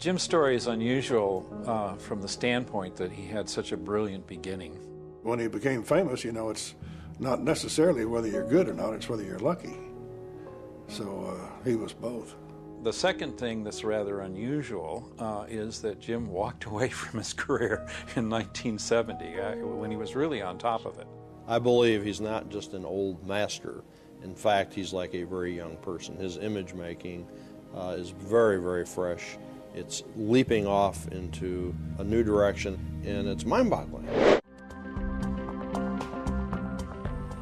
Jim's story is unusual from the standpoint that he had such a brilliant beginning. When he became famous, you know, it's not necessarily whether you're good or not, it's whether you're lucky. So he was both. The second thing that's rather unusual is that Jim walked away from his career in 1970 when he was really on top of it. I believe he's not just an old master. In fact, he's like a very young person. His image making is very, very fresh. It's leaping off into a new direction, and it's mind-boggling.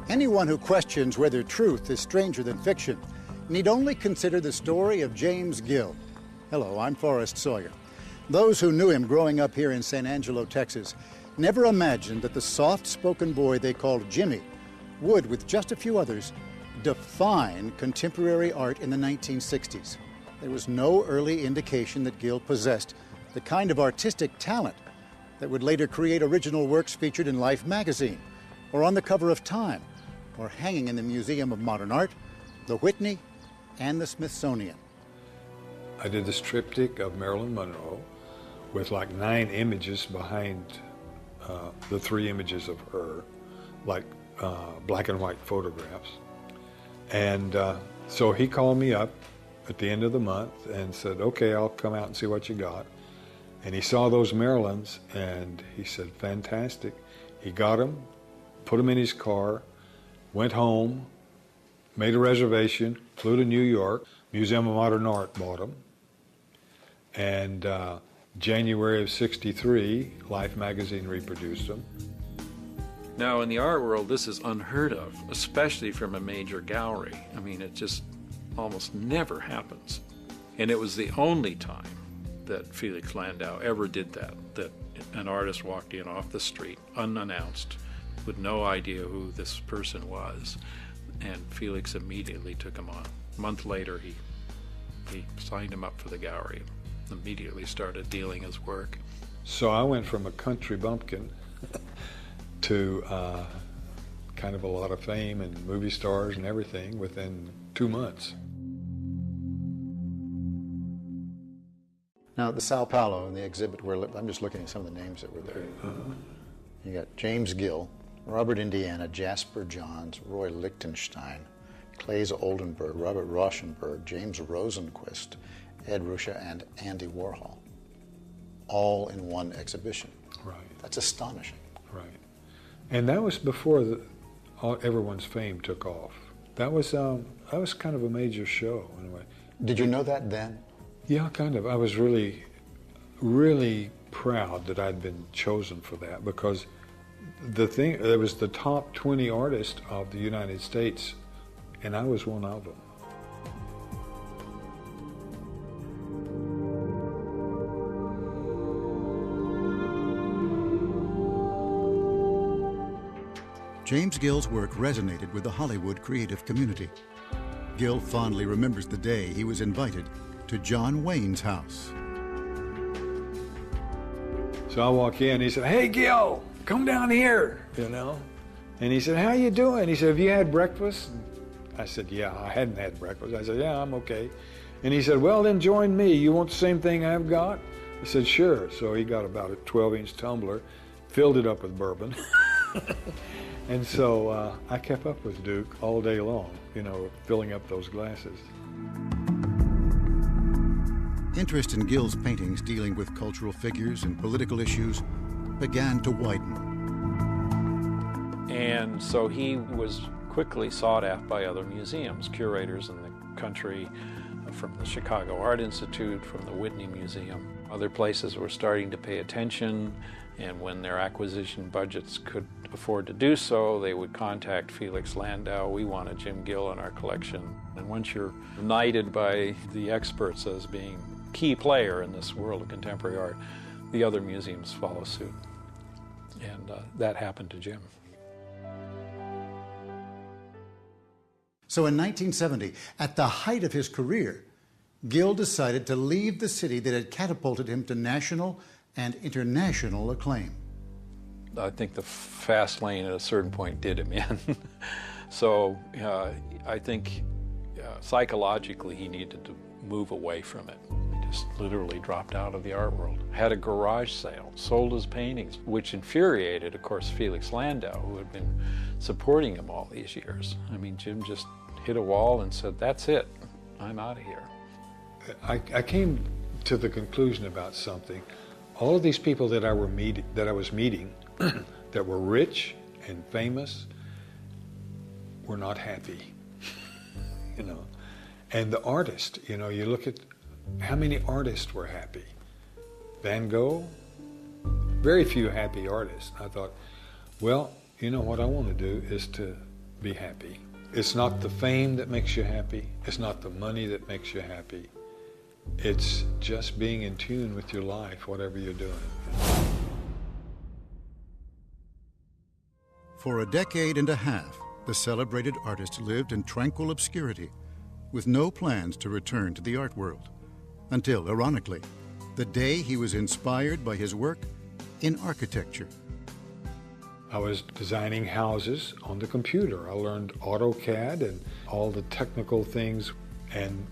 Anyone who questions whether truth is stranger than fiction need only consider the story of James Gill. Hello, I'm Forrest Sawyer. Those who knew him growing up here in San Angelo, Texas, never imagined that the soft-spoken boy they called Jimmy would, with just a few others, define contemporary art in the 1960s. There was no early indication that Gill possessed the kind of artistic talent that would later create original works featured in Life magazine, or on the cover of Time, or hanging in the Museum of Modern Art, the Whitney, and the Smithsonian. I did this triptych of Marilyn Monroe with like 9 images behind the 3 images of her, like black and white photographs. And so he called me up at the end of the month and said, okay, I'll come out and see what you got. And he saw those Marilyns and he said, fantastic. He got them, put them in his car, went home, made a reservation, flew to New York. Museum of Modern Art bought them. And January of '63, Life magazine reproduced them. Now, in the art world, this is unheard of, especially from a major gallery. I mean, it just almost never happens. And it was the only time that Felix Landau ever did that an artist walked in off the street, unannounced, with no idea who this person was, and Felix immediately took him on. A month later, he signed him up for the gallery, immediately started dealing his work. So I went from a country bumpkin to kind of a lot of fame and movie stars and everything within 2 months. Now, at the Sao Paulo, in the exhibit, where I'm just looking at some of the names that were there. You got James Gill, Robert Indiana, Jasper Johns, Roy Lichtenstein, Claes Oldenburg, Robert Rauschenberg, James Rosenquist, Ed Ruscha, and Andy Warhol, all in one exhibition. Right. That's astonishing. Right. And that was before everyone's fame took off. That was kind of a major show, anyway. Did you know that then? Yeah, kind of. I was really, really proud that I'd been chosen for that, because it was the top 20 artists of the United States, and I was one of them. James Gill's work resonated with the Hollywood creative community. Gill fondly remembers the day he was invited to John Wayne's house. So I walk in, he said, hey, Gill, come down here, you know. And he said, how you doing? He said, have you had breakfast? I said, yeah, I hadn't had breakfast. I said, yeah, I'm okay. And he said, well, then join me. You want the same thing I've got? I said, sure. So he got about a 12-inch tumbler, filled it up with bourbon. And so I kept up with Duke all day long, you know, filling up those glasses. Interest in Gill's paintings dealing with cultural figures and political issues began to widen. And so he was quickly sought after by other museums, curators in the country, from the Chicago Art Institute, from the Whitney Museum. Other places were starting to pay attention, and when their acquisition budgets could afford to do so, they would contact Felix Landau. We want a Jim Gill in our collection. And once you're knighted by the experts as being a key player in this world of contemporary art, the other museums follow suit. And that happened to Jim. So in 1970, at the height of his career, Gill decided to leave the city that had catapulted him to national and international acclaim. I think the fast lane at a certain point did him in. So I think psychologically he needed to move away from it. just literally dropped out of the art world. Had a garage sale, sold his paintings, which infuriated, of course, Felix Landau, who had been supporting him all these years. I mean, Jim just hit a wall and said, "That's it, I'm out of here." I came to the conclusion about something. All of these people that I was meeting, that were rich and famous, were not happy, you know. And the artist, you know, you look at how many artists were happy. Van Gogh, very few happy artists. I thought, well, you know, what I want to do is to be happy. It's not the fame that makes you happy. It's not the money that makes you happy. It's just being in tune with your life, whatever you're doing. For a decade and a half, the celebrated artist lived in tranquil obscurity, with no plans to return to the art world, until, ironically, the day he was inspired by his work in architecture. I was designing houses on the computer. I learned AutoCAD and all the technical things, and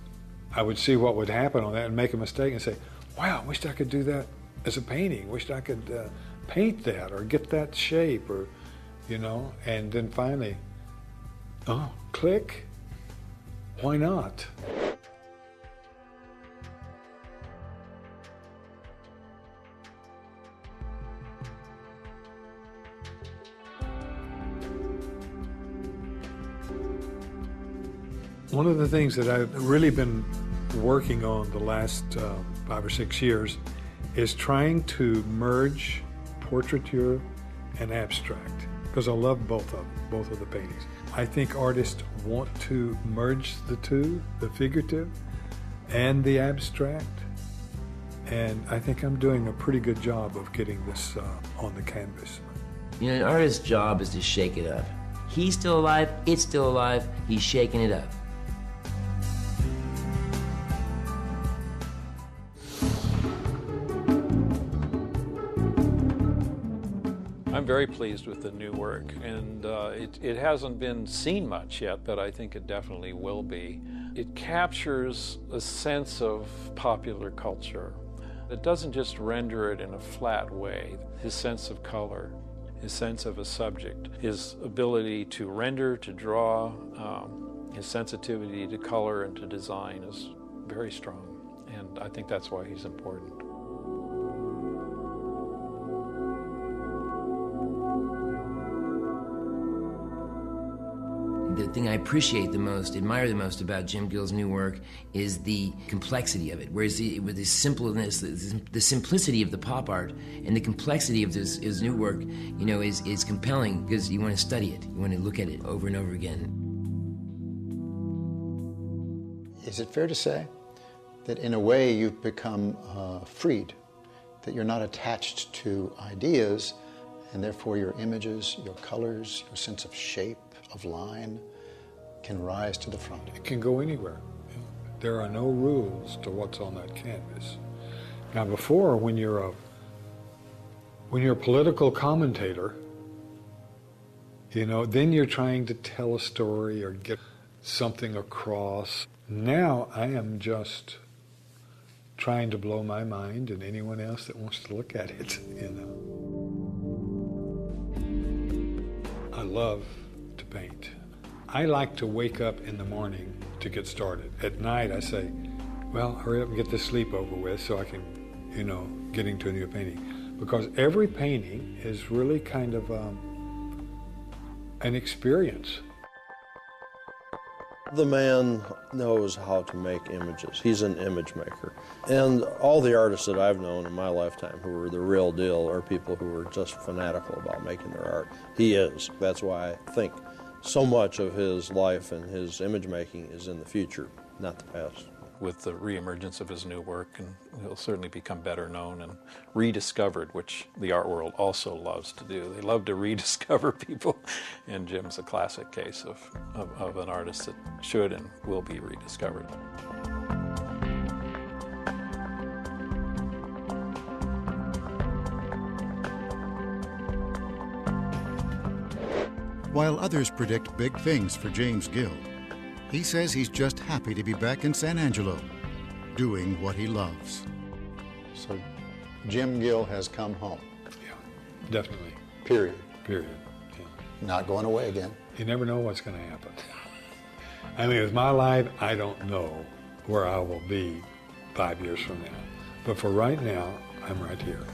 I would see what would happen on that and make a mistake and say, wow, I wish I could do that as a painting. Wish I could paint that or get that shape, or, you know, and then finally, oh, click, why not? One of the things that I've really been working on the last 5 or 6 years is trying to merge portraiture and abstract, because I love both of the paintings. I think artists want to merge the two, the figurative and the abstract, and I think I'm doing a pretty good job of getting this on the canvas. You know, an artist's job is to shake it up. He's still alive, it's still alive, he's shaking it up. I'm very pleased with the new work, and it hasn't been seen much yet, but I think it definitely will be. It captures a sense of popular culture. It doesn't just render it in a flat way. His sense of color, his sense of a subject, his ability to render, to draw, his sensitivity to color and to design is very strong, and I think that's why he's important. The thing I appreciate the most, admire the most about Jim Gill's new work is the complexity of it. Whereas with his simpleness, the simplicity of the pop art and the complexity of his new work, you know, is compelling because you want to study it. You want to look at it over and over again. Is it fair to say that in a way you've become freed, that you're not attached to ideas, and therefore your images, your colors, your sense of shape, of line, can rise to the front? It can go anywhere. There are no rules to what's on that canvas. Now before, when you're a political commentator, you know, then you're trying to tell a story or get something across. Now I am just trying to blow my mind and anyone else that wants to look at it, you know. I love to paint. I like to wake up in the morning to get started. At night I say, well, hurry up and get this sleep over with so I can, you know, get into a new painting. Because every painting is really kind of an experience. The man knows how to make images. He's an image maker. And all the artists that I've known in my lifetime who were the real deal are people who were just fanatical about making their art. He is. That's why I think so much of his life and his image making is in the future, not the past. With the reemergence of his new work, and he'll certainly become better known and rediscovered, which the art world also loves to do. They love to rediscover people, and Jim's a classic case of an artist that should and will be rediscovered. While others predict big things for James Gill, he says he's just happy to be back in San Angelo, doing what he loves. So Jim Gill has come home. Yeah, definitely. Period. Period. Yeah. Not going away again. You never know what's going to happen. I mean, with my life, I don't know where I will be 5 years from now. But for right now, I'm right here.